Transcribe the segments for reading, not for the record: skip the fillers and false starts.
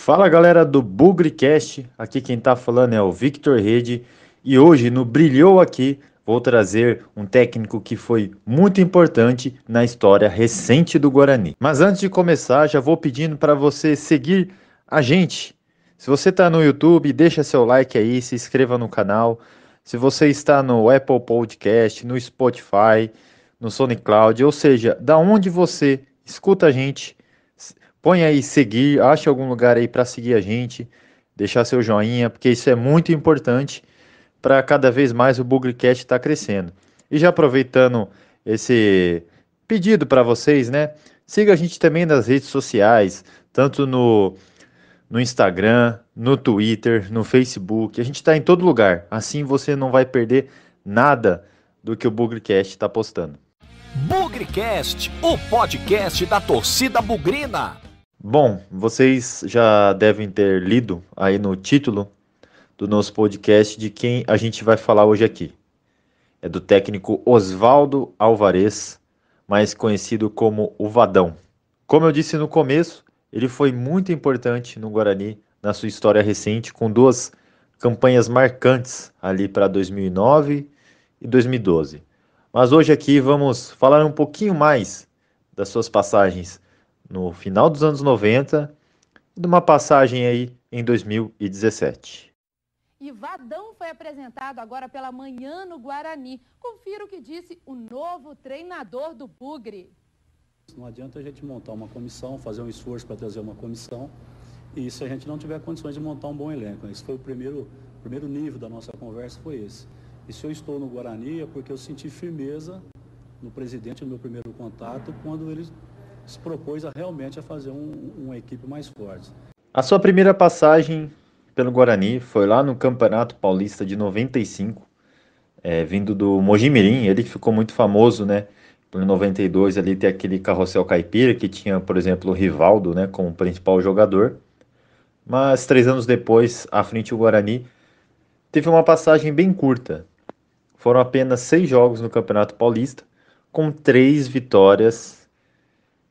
Fala galera do BugriCast, aqui quem tá falando é o Victor Rede e hoje no Brilhou Aqui vou trazer um técnico que foi muito importante na história recente do Guarani. Mas antes de começar, já vou pedindo para você seguir a gente. Se você tá no YouTube, deixa seu like aí, se inscreva no canal. Se você está no Apple Podcast, no Spotify, no SoundCloud, ou seja, da onde você escuta a gente, põe aí seguir, acha algum lugar aí para seguir a gente, deixar seu joinha, porque isso é muito importante para cada vez mais o Bugrecast estar crescendo. E já aproveitando esse pedido para vocês, né? Siga a gente também nas redes sociais, tanto no Instagram, no Twitter, no Facebook. A gente está em todo lugar. Assim você não vai perder nada do que o Bugrecast está postando. Bugrecast, o podcast da torcida bugrina. Bom, vocês já devem ter lido aí no título do nosso podcast de quem a gente vai falar hoje aqui. É do técnico Oswaldo Alvarez, mais conhecido como o Vadão. Como eu disse no começo, ele foi muito importante no Guarani na sua história recente, com duas campanhas marcantes ali para 2009 e 2012. Mas hoje aqui vamos falar um pouquinho mais das suas passagens no final dos anos 90 e de uma passagem aí em 2017. E Vadão foi apresentado agora pela manhã no Guarani. Confira o que disse o novo treinador do Bugre. Não adianta a gente montar uma comissão, fazer um esforço para trazer uma comissão, e se a gente não tiver condições de montar um bom elenco. Esse foi o primeiro nível da nossa conversa, foi esse. E se eu estou no Guarani é porque eu senti firmeza no presidente no meu primeiro contato, quando ele se propôs realmente a fazer uma equipe mais forte. A sua primeira passagem pelo Guarani foi lá no Campeonato Paulista de 95, vindo do Mojimirim. Ele ficou muito famoso, né? Por 92 ali ter aquele carrossel caipira que tinha, por exemplo, o Rivaldo, né, como principal jogador. Mas 3 anos depois, à frente do Guarani, teve uma passagem bem curta. Foram apenas 6 jogos no Campeonato Paulista, com 3 vitórias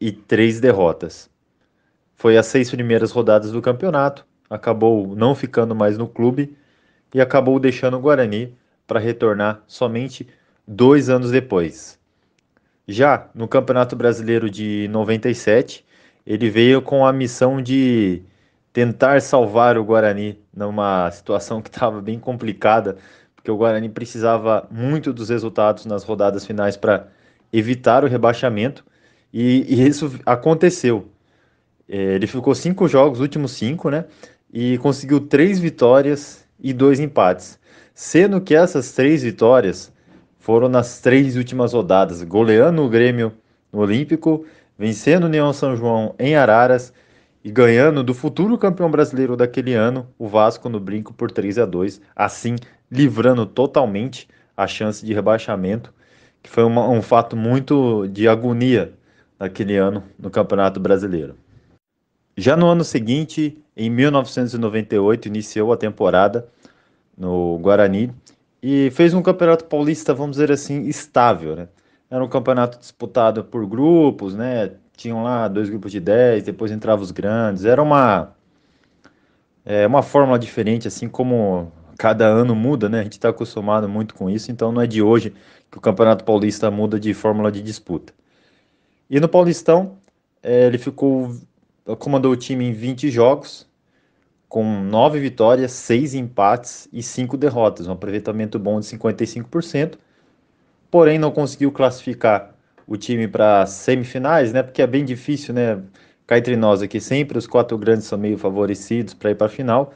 e 3 derrotas. Foi as 6 primeiras rodadas do campeonato, acabou não ficando mais no clube e acabou deixando o Guarani para retornar somente 2 anos depois. Já no Campeonato Brasileiro de 97, ele veio com a missão de tentar salvar o Guarani numa situação que estava bem complicada, porque o Guarani precisava muito dos resultados nas rodadas finais para evitar o rebaixamento, e isso aconteceu. Ele ficou 5 jogos, os últimos 5, né? E conseguiu 3 vitórias e 2 empates. Sendo que essas 3 vitórias foram nas 3 últimas rodadas, goleando o Grêmio no Olímpico, vencendo o União São João em Araras e ganhando do futuro campeão brasileiro daquele ano, o Vasco, no Brinco, por 3-2, assim livrando totalmente a chance de rebaixamento, que foi um fato muito de agonia naquele ano no Campeonato Brasileiro. Já no ano seguinte, em 1998, iniciou a temporada no Guarani e fez um campeonato paulista, vamos dizer assim, estável, né? Era um campeonato disputado por grupos, né? Tinham lá 2 grupos de 10, depois entravam os grandes. Era uma fórmula diferente, assim como cada ano muda, né? A gente está acostumado muito com isso, então não é de hoje que o Campeonato Paulista muda de fórmula de disputa. E no Paulistão, ele comandou o time em 20 jogos, com 9 vitórias, 6 empates e 5 derrotas, um aproveitamento bom de 55%, porém não conseguiu classificar o time para semifinais, né? Porque é bem difícil, né? Cá entre nós aqui, sempre os 4 grandes são meio favorecidos para ir para a final,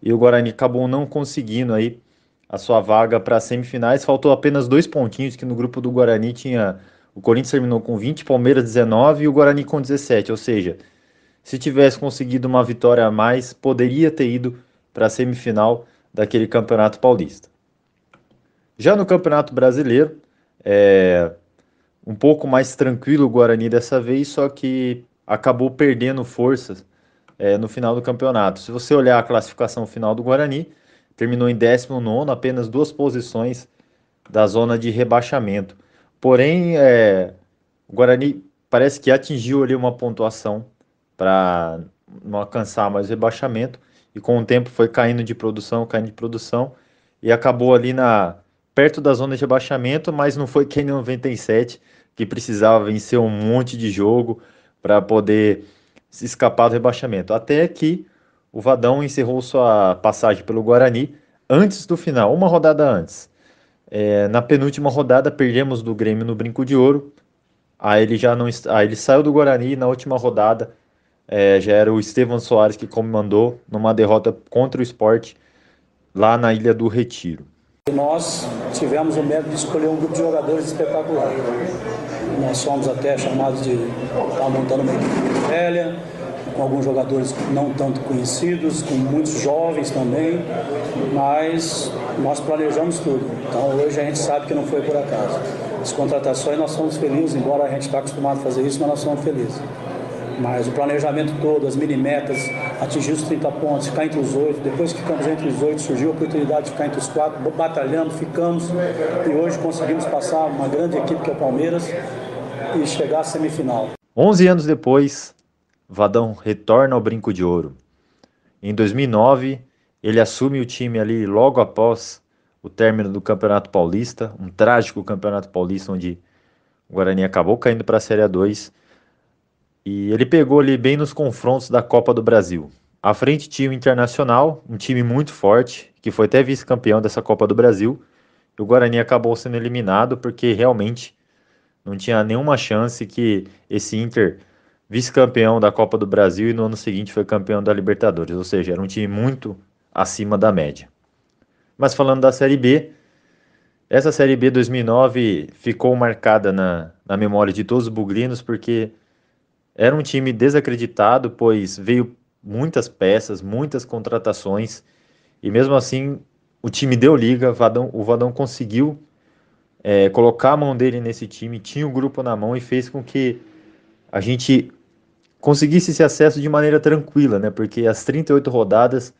e o Guarani acabou não conseguindo aí a sua vaga para as semifinais. Faltou apenas 2 pontinhos, que no grupo do Guarani tinha... O Corinthians terminou com 20, Palmeiras 19 e o Guarani com 17, ou seja, se tivesse conseguido uma vitória a mais, poderia ter ido para a semifinal daquele Campeonato Paulista. Já no Campeonato Brasileiro, um pouco mais tranquilo o Guarani dessa vez, só que acabou perdendo forças no final do campeonato. Se você olhar a classificação final do Guarani, terminou em 19º, apenas 2 posições da zona de rebaixamento. Porém, o Guarani parece que atingiu ali uma pontuação para não alcançar mais o rebaixamento, e com o tempo foi caindo de produção, e acabou ali perto da zona de rebaixamento, mas não foi que nem 97, que precisava vencer um monte de jogo para poder se escapar do rebaixamento. Até que o Vadão encerrou sua passagem pelo Guarani antes do final, uma rodada antes. Na penúltima rodada, perdemos do Grêmio no Brinco de Ouro. Aí ele já não, aí ele saiu do Guarani e na última rodada já era o Estevão Soares que comandou numa derrota contra o Sport lá na Ilha do Retiro. Nós tivemos o mérito de escolher um grupo de jogadores espetacular. Nós fomos até chamados de estar montando uma equipe velha, com alguns jogadores não tanto conhecidos, com muitos jovens também, mas nós planejamos tudo. Então hoje a gente sabe que não foi por acaso. As contratações nós somos felizes, embora a gente está acostumado a fazer isso, mas nós somos felizes. Mas o planejamento todo, as mini-metas, atingir os 30 pontos, ficar entre os 8, depois que ficamos entre os 8, surgiu a oportunidade de ficar entre os 4, batalhamos, ficamos, e hoje conseguimos passar uma grande equipe que é o Palmeiras e chegar à semifinal. 11 anos depois, Vadão retorna ao Brinco de Ouro. Em 2009, ele assume o time ali logo após o término do Campeonato Paulista, um trágico Campeonato Paulista onde o Guarani acabou caindo para a Série A2, e ele pegou ali bem nos confrontos da Copa do Brasil. À frente tinha o Internacional, um time muito forte, que foi até vice-campeão dessa Copa do Brasil, e o Guarani acabou sendo eliminado porque realmente não tinha nenhuma chance que esse Inter, vice-campeão da Copa do Brasil, e no ano seguinte foi campeão da Libertadores, ou seja, era um time muito acima da média. Mas falando da Série B, essa Série B 2009 ficou marcada na memória de todos os bugrinos, porque era um time desacreditado, pois veio muitas peças, muitas contratações, e mesmo assim o time deu liga, o Vadão conseguiu colocar a mão dele nesse time, tinha o grupo na mão e fez com que a gente conseguisse esse acesso de maneira tranquila, né? Porque as 38 rodadas,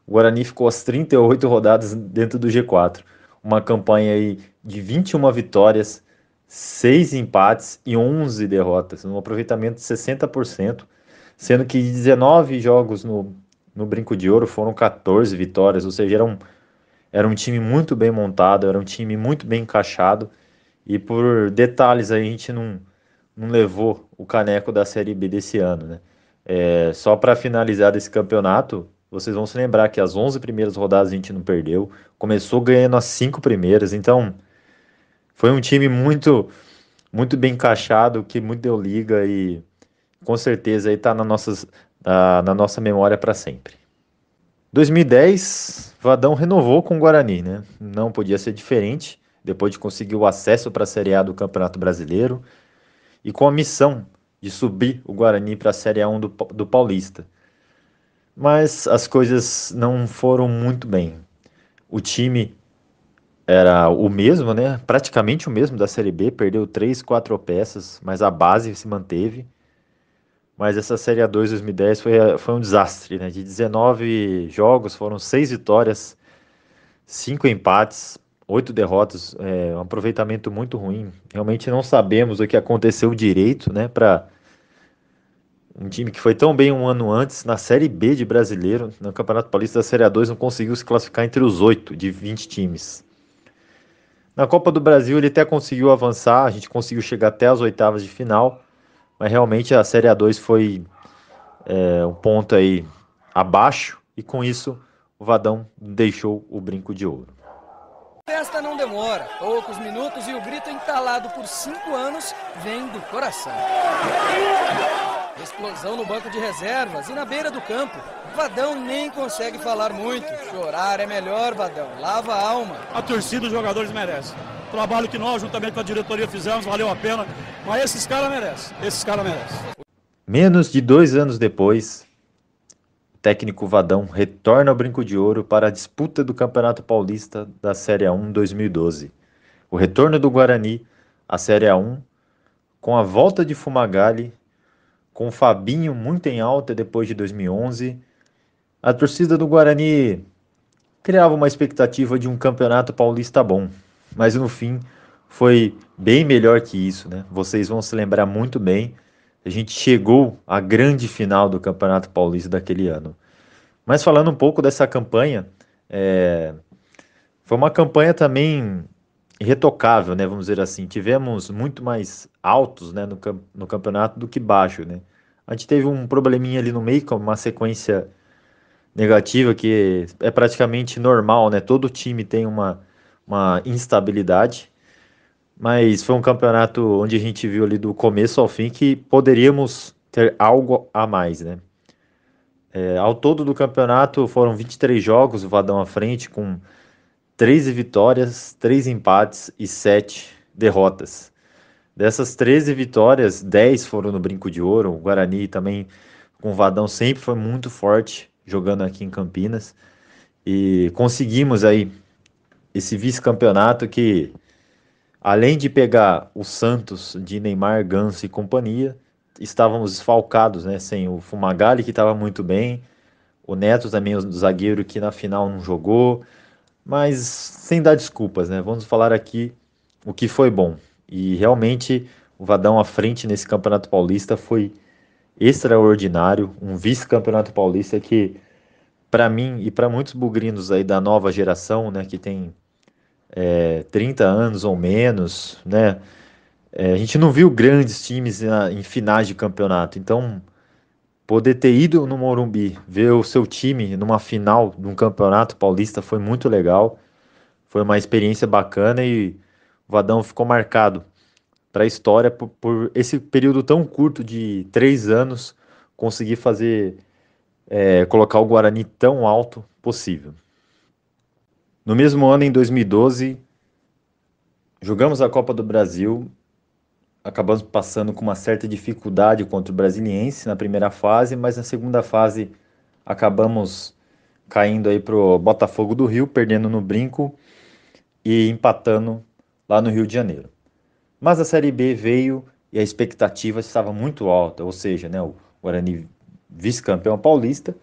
o Guarani ficou as 38 rodadas dentro do G4. Uma campanha aí de 21 vitórias, 6 empates e 11 derrotas, um aproveitamento de 60%, sendo que 19 jogos no Brinco de Ouro foram 14 vitórias, ou seja, era um time muito bem montado, era um time muito bem encaixado, e por detalhes aí a gente não levou o caneco da Série B desse ano, né? Só para finalizar desse campeonato, vocês vão se lembrar que as 11 primeiras rodadas a gente não perdeu, começou ganhando as 5 primeiras, então foi um time muito, muito bem encaixado, que muito deu liga e com certeza aí está na nossa memória para sempre. 2010, Vadão renovou com o Guarani, né? Não podia ser diferente, depois de conseguir o acesso para a Série A do Campeonato Brasileiro e com a missão de subir o Guarani para a Série A1 do Paulista. Mas as coisas não foram muito bem. O time era o mesmo, né? Praticamente o mesmo da Série B, perdeu 3, 4 peças, mas a base se manteve. Mas essa Série A2 2010 foi um desastre, né? De 19 jogos, foram 6 vitórias, 5 empates, 8 derrotas, um aproveitamento muito ruim. Realmente não sabemos o que aconteceu direito, né? Para um time que foi tão bem um ano antes, na Série B de Brasileiro, no Campeonato Paulista da Série A2, não conseguiu se classificar entre os 8 de 20 times. Na Copa do Brasil ele até conseguiu avançar, a gente conseguiu chegar até as oitavas de final, mas realmente a Série A2 foi um ponto aí abaixo, e com isso o Vadão deixou o Brinco de Ouro. A festa não demora, poucos minutos e o grito entalado por 5 anos vem do coração. Explosão no banco de reservas e na beira do campo. Vadão nem consegue falar muito. Chorar é melhor, Vadão. Lava a alma. A torcida, os jogadores merecem. O trabalho que nós, juntamente com a diretoria, fizemos, valeu a pena. Mas esses caras merecem. Menos de 2 anos depois, o técnico Vadão retorna ao Brinco de Ouro para a disputa do Campeonato Paulista da Série A1 2012. O retorno do Guarani à Série A1, com a volta de Fumagalli, com o Fabinho muito em alta depois de 2011, a torcida do Guarani criava uma expectativa de um campeonato paulista bom, mas no fim foi bem melhor que isso, né? Vocês vão se lembrar muito bem a gente chegou à grande final do Campeonato Paulista daquele ano. Mas falando um pouco dessa campanha, foi uma campanha também irretocável, né? Vamos dizer assim. Tivemos muito mais altos, né, no campeonato do que baixo, né? A gente teve um probleminha ali no meio, com uma sequência negativa que é praticamente normal, né? Todo time tem uma instabilidade, mas foi um campeonato onde a gente viu ali do começo ao fim que poderíamos ter algo a mais, né? Ao todo do campeonato foram 23 jogos, o Vadão à frente com 13 vitórias, 3 empates e 7 derrotas. Dessas 13 vitórias, 10 foram no Brinco de Ouro. O Guarani também, com o Vadão, sempre foi muito forte jogando aqui em Campinas. E conseguimos aí esse vice-campeonato que, além de pegar o Santos de Neymar, Ganso e companhia, estávamos desfalcados, né? Sem o Fumagalli, que estava muito bem. O Neto também, o zagueiro, que na final não jogou. Mas sem dar desculpas, né? Vamos falar aqui o que foi bom. E realmente o Vadão à frente nesse Campeonato Paulista foi extraordinário. Um vice-campeonato paulista que, para mim e para muitos bugrinos aí da nova geração, né, que tem 30 anos ou menos, né, a gente não viu grandes times em finais de campeonato. Então, poder ter ido no Morumbi, ver o seu time numa final de um campeonato paulista foi muito legal. Foi uma experiência bacana e o Vadão ficou marcado para a história por esse período tão curto de 3 anos conseguir fazer, colocar o Guarani tão alto possível. No mesmo ano, em 2012, jogamos a Copa do Brasil, acabamos passando com uma certa dificuldade contra o Brasiliense na primeira fase, mas na segunda fase acabamos caindo aí pro Botafogo do Rio, perdendo no Brinco e empatando lá no Rio de Janeiro. Mas a Série B veio e a expectativa estava muito alta, ou seja, né, o Guarani vice-campeão paulista,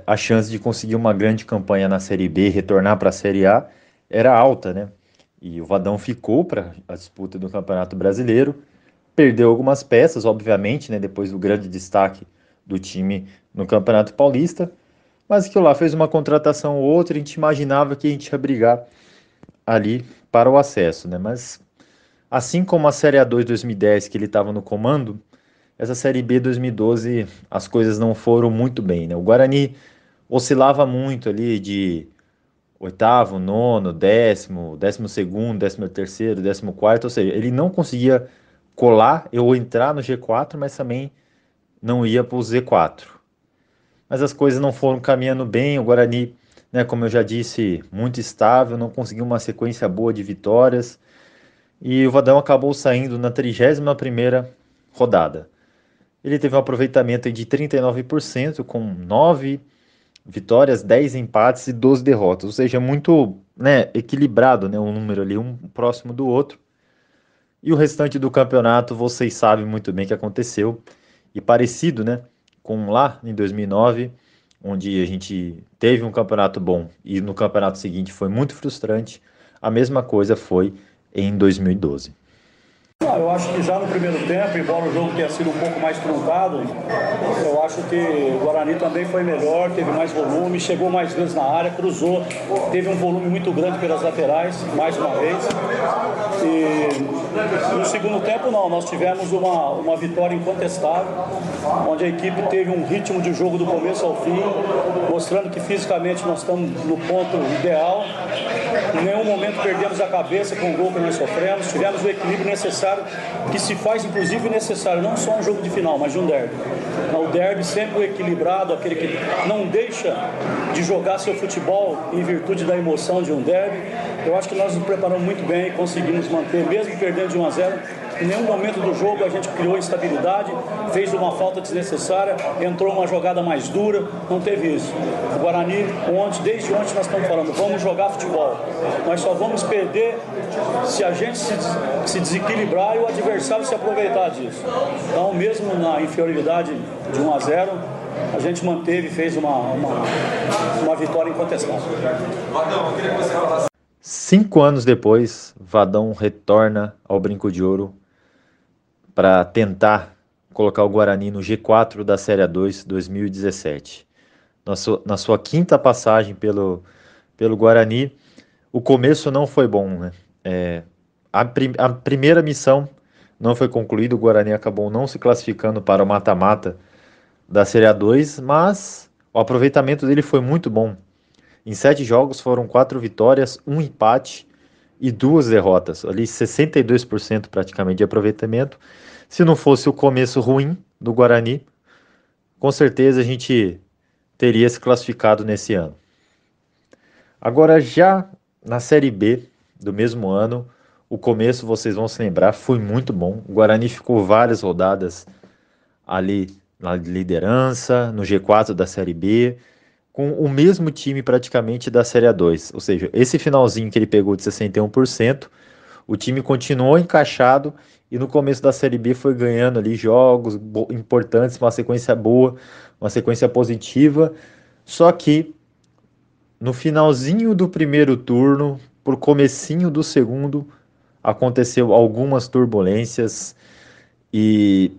a chance de conseguir uma grande campanha na Série B, retornar para a Série A, era alta, né? E o Vadão ficou para a disputa do Campeonato Brasileiro, perdeu algumas peças, obviamente, né, depois do grande destaque do time no Campeonato Paulista, mas que lá fez uma contratação ou outra, a gente imaginava que a gente ia brigar ali para o acesso, né? Mas assim como a Série A2 2010, que ele estava no comando, essa Série B 2012 as coisas não foram muito bem, né? O Guarani oscilava muito ali de oitavo, nono, décimo, 12º, 13º, 14º, ou seja, ele não conseguia colar ou entrar no G4, mas também não ia para o Z4. Mas as coisas não foram caminhando bem, o Guarani, né, como eu já disse, muito estável, não conseguiu uma sequência boa de vitórias, e o Vadão acabou saindo na 31ª rodada. Ele teve um aproveitamento de 39%, com 9 vitórias, 10 empates e 12 derrotas, ou seja, muito, né, equilibrado, né, um número ali, um próximo do outro. E o restante do campeonato, vocês sabem muito bem o que aconteceu, e parecido, né, com lá em 2009, onde a gente teve um campeonato bom e no campeonato seguinte foi muito frustrante, a mesma coisa foi em 2012. Eu acho que já no primeiro tempo, embora o jogo tenha sido um pouco mais truncado, eu acho que o Guarani também foi melhor, teve mais volume, chegou mais vezes na área, cruzou, teve um volume muito grande pelas laterais, mais uma vez. E no segundo tempo não, nós tivemos uma vitória incontestável, onde a equipe teve um ritmo de jogo do começo ao fim, mostrando que fisicamente nós estamos no ponto ideal. Em nenhum momento perdemos a cabeça com o gol que nós sofremos, tivemos o equilíbrio necessário, que se faz inclusive necessário, não só um jogo de final, mas de um derby. O derby sempre o equilibrado, aquele que não deixa de jogar seu futebol em virtude da emoção de um derby. Eu acho que nós nos preparamos muito bem e conseguimos manter, mesmo perdendo de 1-0, em nenhum momento do jogo a gente criou instabilidade, fez uma falta desnecessária, entrou uma jogada mais dura, não teve isso. O Guarani, desde ontem nós estamos falando, vamos jogar futebol. Nós só vamos perder se a gente se desequilibrar e o adversário se aproveitar disso. Então, mesmo na inferioridade de 1-0, a gente manteve e fez uma vitória incontestável. 5 anos depois, Vadão retorna ao Brinco de Ouro para tentar colocar o Guarani no G4 da Série A2 2017. Na sua quinta passagem pelo Guarani, o começo não foi bom, né? A primeira missão não foi concluída, o Guarani acabou não se classificando para o mata-mata da Série A2, mas o aproveitamento dele foi muito bom. Em 7 jogos foram 4 vitórias, 1 empate e 2 derrotas. Ali 62% praticamente de aproveitamento. Se não fosse o começo ruim do Guarani, com certeza a gente teria se classificado nesse ano. Agora já na Série B do mesmo ano, o começo, vocês vão se lembrar, foi muito bom. O Guarani ficou várias rodadas ali na liderança, no G4 da Série B, com o mesmo time praticamente da Série A2. Ou seja, esse finalzinho que ele pegou de 61%, o time continuou encaixado e no começo da Série B foi ganhando ali jogos importantes, uma sequência boa, uma sequência positiva. Só que no finalzinho do primeiro turno, por comecinho do segundo, aconteceu algumas turbulências e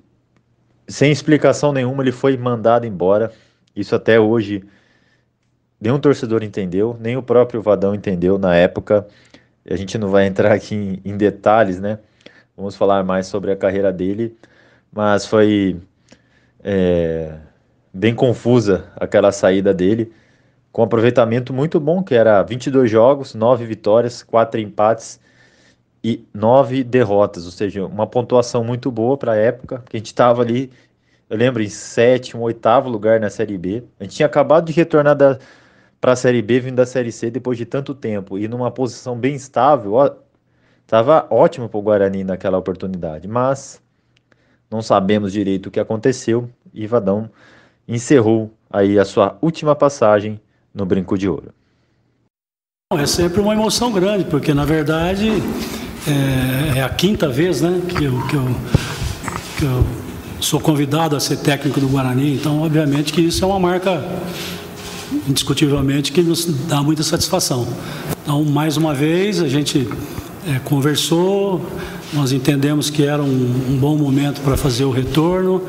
sem explicação nenhuma ele foi mandado embora. Isso até hoje nenhum torcedor entendeu, nem o próprio Vadão entendeu na época. A gente não vai entrar aqui em detalhes, né? Vamos falar mais sobre a carreira dele, mas foi bem confusa aquela saída dele, com um aproveitamento muito bom, que era 22 jogos, 9 vitórias, 4 empates e 9 derrotas, ou seja, uma pontuação muito boa para a época, que a gente estava ali, eu lembro, em 7º, 8º lugar na Série B. A gente tinha acabado de retornar para a Série B, vindo da Série C depois de tanto tempo, e numa posição bem estável, estava ótimo para o Guarani naquela oportunidade, mas não sabemos direito o que aconteceu, e Vadão encerrou aí a sua última passagem no Brinco de Ouro. É sempre uma emoção grande, porque na verdade é a quinta vez, né, que eu sou convidado a ser técnico do Guarani, então obviamente que isso é uma marca indiscutivelmente que nos dá muita satisfação. Então, mais uma vez, a gente conversou, nós entendemos que era um bom momento para fazer o retorno.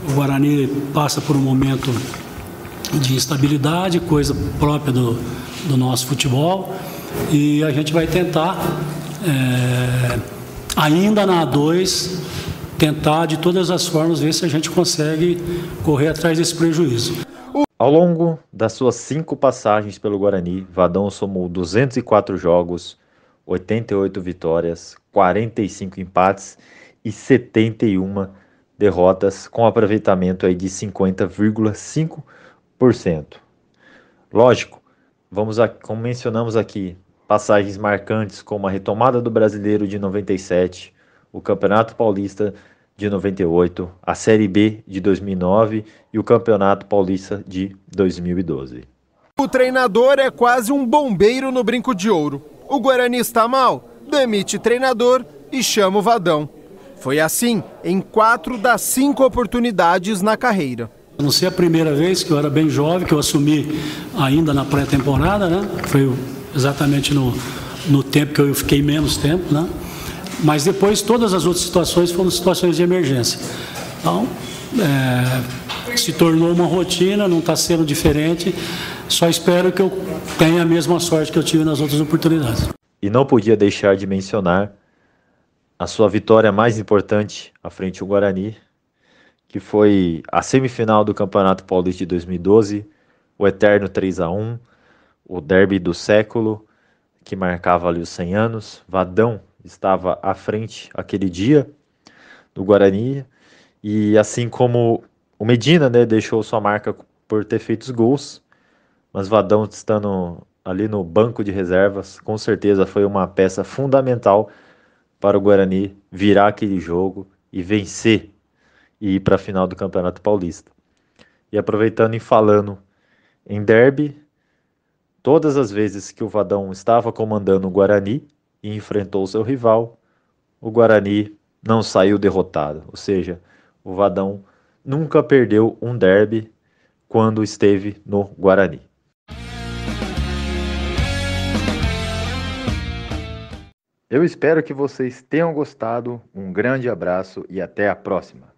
O Guarani passa por um momento de instabilidade, coisa própria do nosso futebol, e a gente vai tentar, ainda na A2, tentar de todas as formas ver se a gente consegue correr atrás desse prejuízo. Ao longo das suas 5 passagens pelo Guarani, Vadão somou 204 jogos, 88 vitórias, 45 empates e 71 derrotas, com aproveitamento aí de 50,5%. Lógico, como mencionamos aqui, passagens marcantes como a retomada do Brasileiro de 97, o Campeonato Paulista de 98, a Série B de 2009 e o Campeonato Paulista de 2012. O treinador é quase um bombeiro no Brinco de Ouro. O Guarani está mal, demite treinador e chama o Vadão. Foi assim em 4 das 5 oportunidades na carreira. Não sei a primeira vez, que eu era bem jovem, que eu assumi ainda na pré-temporada, né? Foi exatamente no tempo que eu fiquei menos tempo, né? Mas depois todas as outras situações foram situações de emergência. Então, se tornou uma rotina, não está sendo diferente. Só espero que eu tenha a mesma sorte que eu tive nas outras oportunidades. E não podia deixar de mencionar a sua vitória mais importante à frente do Guarani, que foi a semifinal do Campeonato Paulista de 2012, o eterno 3-1, o derby do século, que marcava ali os 100 anos. Vadão estava à frente aquele dia do Guarani, e assim como o Medina, né, deixou sua marca por ter feito os gols, mas Vadão estando ali no banco de reservas, com certeza foi uma peça fundamental para o Guarani virar aquele jogo e vencer e ir para a final do Campeonato Paulista. E aproveitando e falando em derby, todas as vezes que o Vadão estava comandando o Guarani e enfrentou seu rival, o Guarani não saiu derrotado. Ou seja, o Vadão nunca perdeu um derby quando esteve no Guarani. Eu espero que vocês tenham gostado. Um grande abraço e até a próxima.